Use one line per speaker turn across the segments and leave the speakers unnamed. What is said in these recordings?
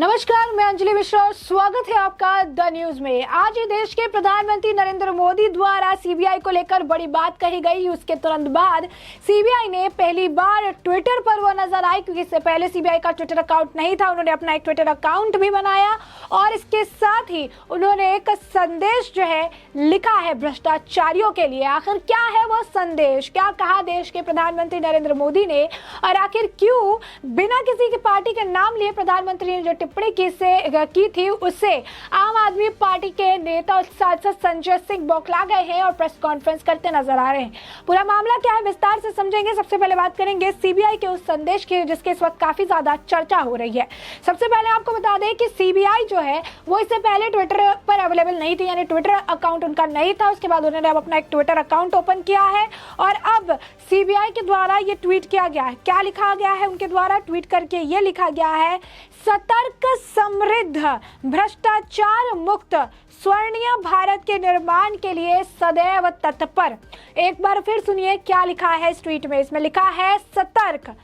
नमस्कार, मैं अंजलि मिश्रा और स्वागत है आपका द न्यूज में। आज ही देश के प्रधानमंत्री नरेंद्र मोदी द्वारा सीबीआई को लेकर बड़ी बात कही गई। उसके तुरंत बाद सीबीआई ने पहली बार ट्विटर पर वो नजर आई, क्योंकि इससे पहले सीबीआई का ट्विटर अकाउंट नहीं था। उन्होंने अपना एक ट्विटर अकाउंट भी बनाया और इसके साथ ही उन्होंने एक संदेश जो है लिखा है भ्रष्टाचारियों के लिए। आखिर क्या है वो संदेश, क्या कहा देश के प्रधानमंत्री नरेंद्र मोदी ने, और आखिर क्यों बिना किसी की पार्टी के नाम लिए प्रधानमंत्री ने जो टिप्पणी की थी उससे आम आदमी पार्टी के नेता और सांसद संजय सिंह बौखला गए हैं और प्रेस कॉन्फ्रेंस करते नजर आ रहे हैं। पूरा मामला क्या है विस्तार से समझेंगे। सबसे पहले बात करेंगे सीबीआई के उस संदेश की जिसके इस वक्त काफी ज्यादा चर्चा हो रही है। सबसे पहले आपको बता दें कि सीबीआई जो है वो इससे पहले ट्विटर पर अवेलेबल नहीं थी, यानी ट्विटर अकाउंट उनका नहीं था। उसके बाद उन्होंने अब अपना एक ट्विटर अकाउंट ओपन किया है और अब सीबीआई के द्वारा ये ट्वीट किया गया है। क्या लिखा गया है उनके द्वारा ट्वीट करके? ये लिखा गया है, सतर्क, समृद्ध, भ्रष्टाचार मुक्त स्वर्णिम भारत के निर्माण के लिए सदैव तत्पर। एक बार फिर सुनिए क्या लिखा है इस ट्वीट में। इसमें लिखा है, सतर्क,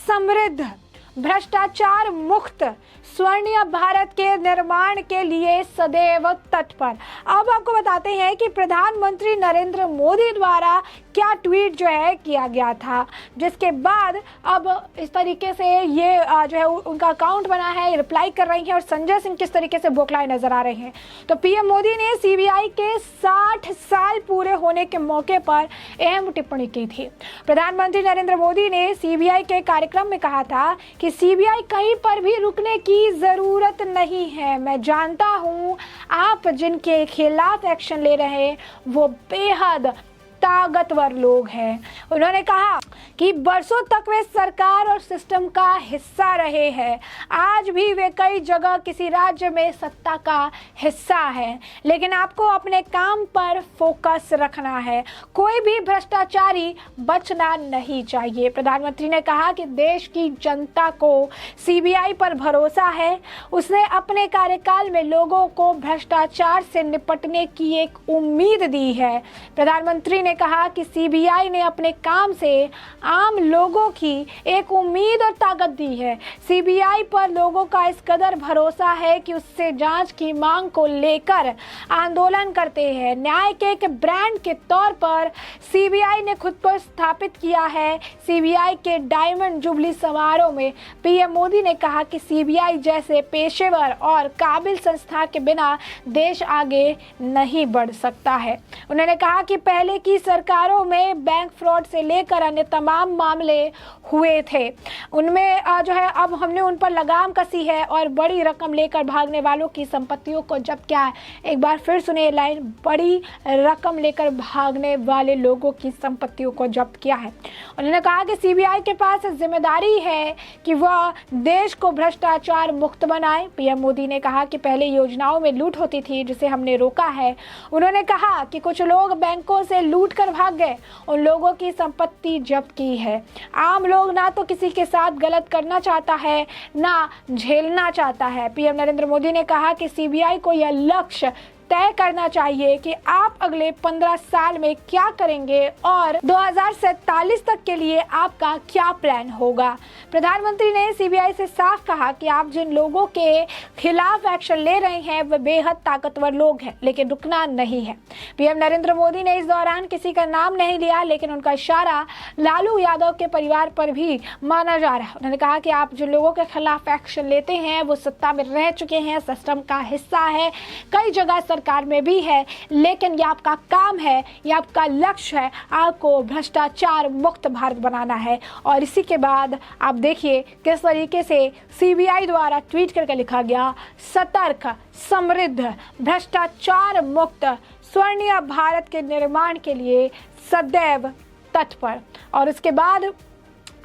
समृद्ध, भ्रष्टाचार मुक्त स्वर्णिम भारत के निर्माण के लिए सदैव तत्पर। अब आपको बताते हैं कि प्रधानमंत्री नरेंद्र मोदी द्वारा क्या ट्वीट जो है किया गया था, जिसके बाद अब इस तरीके से ये जो है उनका अकाउंट बना है, रिप्लाई कर रही हैं और संजय सिंह किस तरीके से बौखलाए नजर आ रहे हैं। तो पीएम मोदी ने सीबीआई के 60 साल पूरे होने के मौके पर अहम टिप्पणी की थी। प्रधानमंत्री नरेंद्र मोदी ने सीबीआई के कार्यक्रम में कहा था कि सीबीआई कहीं पर भी रुकने की जरूरत नहीं है। मैं जानता हूं आप जिनके खिलाफ एक्शन ले रहे हैं वो बेहद ताकतवर लोग हैं। उन्होंने कहा कि बरसों तक वे सरकार और सिस्टम का हिस्सा रहे हैं। आज भी वे कई जगह किसी राज्य में सत्ता का हिस्सा है, लेकिन आपको अपने काम पर फोकस रखना है। कोई भी भ्रष्टाचारी बचना नहीं चाहिए। प्रधानमंत्री ने कहा कि देश की जनता को सीबीआई पर भरोसा है। उसने अपने कार्यकाल में लोगों को भ्रष्टाचार से निपटने की एक उम्मीद दी है। प्रधानमंत्री ने कहा कि सीबीआई ने अपने काम से आम लोगों की एक उम्मीद और ताकत दी है। सीबीआई पर लोगों का इस कदर भरोसा है कि उससे जांच की मांग को लेकर आंदोलन करते हैं। न्याय के एक ब्रांड के तौर पर सीबीआई ने खुद को स्थापित किया है। सीबीआई के डायमंड जुबली समारोह में पीएम मोदी ने कहा कि सीबीआई जैसे पेशेवर और काबिल संस्था के बिना देश आगे नहीं बढ़ सकता है। उन्होंने कहा कि पहले की सरकारों में बैंक फ्रॉड से लेकर अन्य तमाम मामले हुए थे, उनमें जो है अब हमने उन पर लगाम कसी है और बड़ी रकम लेकर भागने वालों की संपत्तियों को जब्त किया है। एक बार फिर सुनिए लाइन, बड़ी रकम लेकर भागने वाले लोगों की संपत्तियों को जब्त किया है। उन्होंने कहा कि सीबीआई के पास जिम्मेदारी है कि वह देश को भ्रष्टाचार मुक्त बनाए। पीएम मोदी ने कहा कि पहले योजनाओं में लूट होती थी जिसे हमने रोका है। उन्होंने कहा कि कुछ लोग बैंकों से लूट कर भाग गए, उन लोगों की संपत्ति जब्त की है। आम लोग ना तो किसी के साथ गलत करना चाहता है ना झेलना चाहता है। पीएम नरेंद्र मोदी ने कहा कि सीबीआई को यह लक्ष्य तय करना चाहिए कि आप अगले 15 साल में क्या करेंगे और 2047 तक के लिए आपका क्या प्लान होगा। प्रधानमंत्री ने सीबीआई से साफ कहा कि आप जिन लोगों के खिलाफ एक्शन ले रहे हैं वे बेहद ताकतवर लोग हैं, लेकिन रुकना नहीं है। पीएम नरेंद्र मोदी ने इस दौरान किसी का नाम नहीं लिया, लेकिन उनका इशारा लालू यादव के परिवार पर भी माना जा रहा है। उन्होंने कहा कि आप जिन लोगों के खिलाफ एक्शन लेते हैं वो सत्ता में रह चुके हैं, सिस्टम का हिस्सा है, कई जगह सरकार में भी है, लेकिन ये आपका काम है, ये आपका लक्ष्य है, आपको भ्रष्टाचार मुक्त भारत बनाना है। और इसी के बाद आप देखिए किस तरीके से सीबीआई द्वारा ट्वीट करके लिखा गया, सतर्क, समृद्ध, भ्रष्टाचार मुक्त स्वर्णिम भारत के निर्माण के लिए सदैव तत्पर। और उसके बाद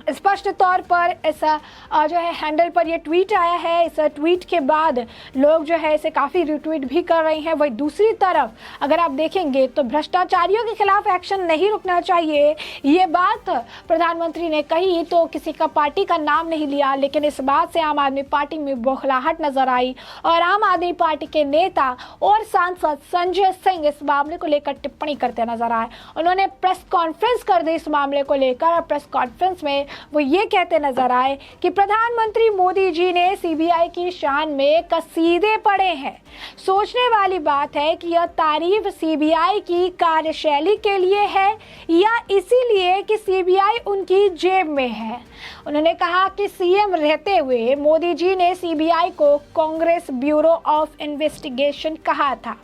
स्पष्ट तौर पर ऐसा जो है हैंडल पर ये ट्वीट आया है। इस ट्वीट के बाद लोग जो है इसे काफ़ी रिट्वीट भी कर रहे हैं। वही दूसरी तरफ अगर आप देखेंगे तो भ्रष्टाचारियों के खिलाफ एक्शन नहीं रुकना चाहिए, ये बात प्रधानमंत्री ने कही तो किसी का पार्टी का नाम नहीं लिया, लेकिन इस बात से आम आदमी पार्टी में बौखलाहट नजर आई और आम आदमी पार्टी के नेता और सांसद संजय सिंह इस मामले को लेकर टिप्पणी करते नजर आए। उन्होंने प्रेस कॉन्फ्रेंस कर दी इस मामले को लेकर और प्रेस कॉन्फ्रेंस में वो ये कहते नजर आए कि प्रधानमंत्री मोदी जी ने सीबीआई की शान में कसीदे पढ़े हैं। सोचने वाली बात है कि यह तारीफ सीबीआई की कार्यशैली के लिए है या इसीलिए कि सीबीआई उनकी जेब में है। उन्होंने कहा कि सीएम रहते हुए मोदी जी ने सीबीआई को कांग्रेस ब्यूरो ऑफ इन्वेस्टिगेशन कहा था।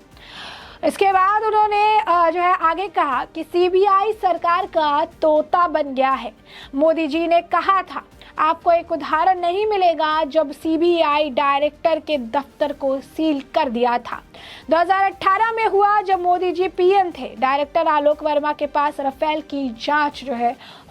इसके बाद उन्होंने आगे कहा कि सीबीआई सरकार का तोता बन गया है। मोदी जी ने कहा था, आपको एक उदाहरण नहीं मिलेगा जब सीबीआई डायरेक्टर के दफ्तर को सील कर दिया था। 2018 में हुआ जब मोदी जी पीएम थे। डायरेक्टर आलोक वर्मा के पास राफेल की जांच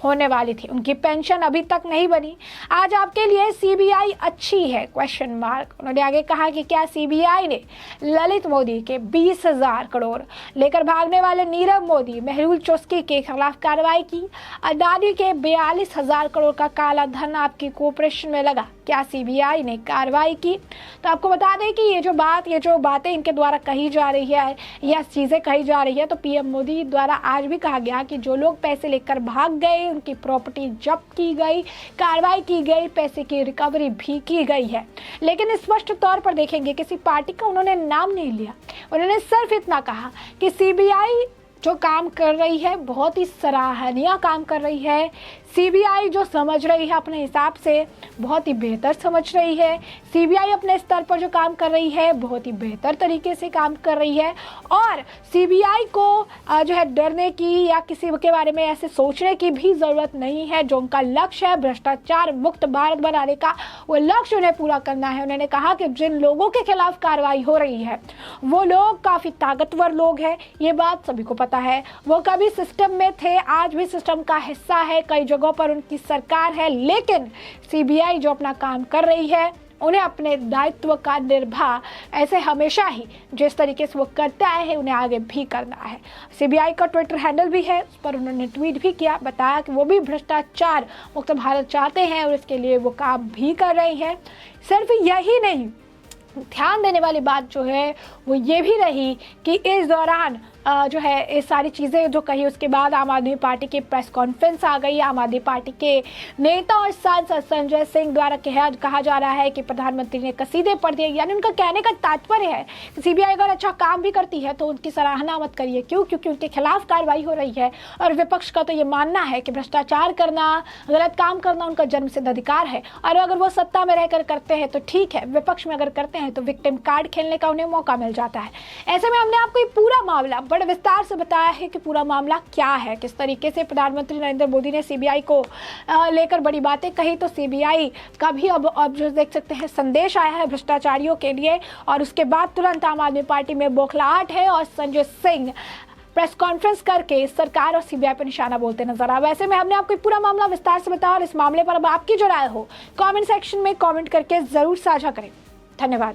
होने वाली थी। उनकी पेंशन अभी तक नहीं बनी। आज आपके लिए सीबीआई अच्छी है? Question mark. उन्होंने आगे कहा कि क्या सीबीआई ने ललित मोदी के 20,000 करोड़ लेकर भागने वाले नीरव मोदी, मेहुल चोस्की के खिलाफ कार्रवाई की? अडानी के 42,000 करोड़ का काला धन आपकी कॉर्पोरेशन में लगा, क्या सीबीआई ने कार्रवाई की? तो आपको बता दें कि ये जो बातें इनके द्वारा कही जा रही है या चीज़ें कही जा रही है, तो पीएम मोदी द्वारा आज भी कहा गया कि जो लोग पैसे लेकर भाग गए उनकी प्रॉपर्टी जब्त की गई, कार्रवाई की गई, पैसे की रिकवरी भी की गई है। लेकिन स्पष्ट तौर पर देखेंगे किसी पार्टी का उन्होंने नाम नहीं लिया। उन्होंने सिर्फ इतना कहा कि सीबीआई जो काम कर रही है बहुत ही सराहनीय काम कर रही है। सीबीआई जो समझ रही है अपने हिसाब से बहुत ही बेहतर समझ रही है। सीबीआई अपने स्तर पर जो काम कर रही है बहुत ही बेहतर तरीके से काम कर रही है और सीबीआई को डरने की या किसी के बारे में ऐसे सोचने की भी ज़रूरत नहीं है। जो उनका लक्ष्य है भ्रष्टाचार मुक्त भारत बनाने का, वो लक्ष्य उन्हें पूरा करना है। उन्होंने कहा कि जिन लोगों के खिलाफ कार्रवाई हो रही है वो लोग काफ़ी ताकतवर लोग हैं, ये बात सभी को पता है। वो कभी सिस्टम में थे, आज भी सिस्टम का हिस्सा है, कई जगहों पर उनकी सरकार है। लेकिन सीबीआई जो अपना काम कर रही है उन्हें अपने दायित्व का निर्वाह ऐसे हमेशा ही जिस तरीके से वो करते आए हैं उन्हें आगे भी करना है। सीबीआई का ट्विटर हैंडल भी है, उस पर उन्होंने ट्वीट भी किया, बताया कि वो भी भ्रष्टाचार मुक्त भारत चाहते हैं और इसके लिए वो काम भी कर रहे हैं। सिर्फ यही नहीं, ध्यान देने वाली बात जो है वो ये भी रही कि इस दौरान ये सारी चीज़ें जो कही उसके बाद आम आदमी पार्टी की प्रेस कॉन्फ्रेंस आ गई। आम आदमी पार्टी के नेता और सांसद संजय सिंह द्वारा कहा जा रहा है कि प्रधानमंत्री ने कसीदे पढ़ दिए। यानी उनका कहने का तात्पर्य है कि सीबीआई अगर अच्छा काम भी करती है तो उनकी सराहना मत करिए। क्यों? क्योंकि उनके खिलाफ कार्रवाई हो रही है और विपक्ष का तो ये मानना है कि भ्रष्टाचार करना, गलत काम करना उनका जन्मसिद्ध अधिकार है और अगर वो सत्ता में रहकर करते हैं तो ठीक है, विपक्ष में अगर करते हैं तो विक्टिम कार्ड खेलने का उन्हें मौका मिल जाता है। ऐसे में हमने आपको ये पूरा मामला बड़े विस्तार से बताया है कि पूरा मामला क्या है, किस तरीके से प्रधानमंत्री नरेंद्र मोदी ने सीबीआई को लेकर बड़ी बातें कही। तो सीबीआई का भी अब जो देख सकते हैं संदेश आया है भ्रष्टाचारियों के लिए और उसके बाद तुरंत आम आदमी पार्टी में बौखलाहट है और संजय सिंह प्रेस कॉन्फ्रेंस करके सरकार और सीबीआई पर निशाना बोलते नजर आ। वैसे में हमने आपको पूरा मामला विस्तार से बताया और इस मामले पर अब आपकी जो राय हो कमेंट सेक्शन में कमेंट करके जरूर साझा करें। धन्यवाद।